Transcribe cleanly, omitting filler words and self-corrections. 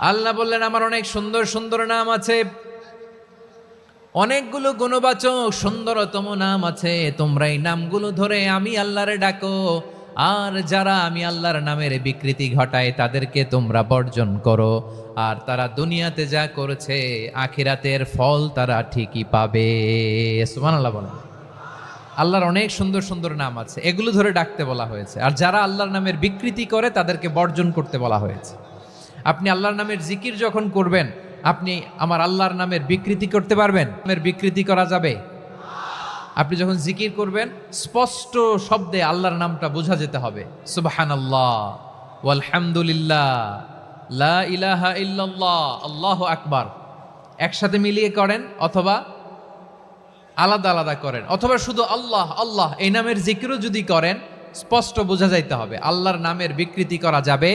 আল্লাহ বললেন আমার অনেক সুন্দর সুন্দর নাম আছে, অনেকগুলো গুণবাচক সুন্দরতম নাম আছে। তোমরা এই নামগুলো ধরে আমি আল্লাহরে ডাকো, আর যারা আমি আল্লাহর নামের বিকৃতি ঘটায় তাদেরকে তোমরা বর্জন করো। আর তারা দুনিয়াতে যা করেছে আখিরাতের ফল তারা ঠিকই পাবে। সুবহানাল্লাহ বলেন। আল্লাহর অনেক সুন্দর সুন্দর নাম আছে, এগুলো ধরে ডাকতে বলা হয়েছে। আর যারা আল্লাহর নামের বিকৃতি করে তাদেরকে বর্জন করতে বলা হয়েছে। আপনি আল্লাহর নামের জিকির যখন করবেন, আপনি আমার আল্লাহর নামের বিকৃতি করতে পারবেন? নামের বিকৃতি করা যাবে? আপনি যখন জিকির করবেন স্পষ্ট শব্দে আল্লাহর নামটা বোঝা যেতে হবে। সুবহানাল্লাহ, ওয়ালহামদুলিল্লাহ, লা ইলাহা ইল্লাল্লাহ, আল্লাহু আকবার। একসাথে মিলিয়ে করেন অথবা আলাদা আলাদা করেন, অথবা শুধু আল্লাহ আল্লাহ এই নামের জিকিরও যদি করেন স্পষ্ট বোঝা যাইতে হবে। আল্লাহর নামের বিকৃতি করা যাবে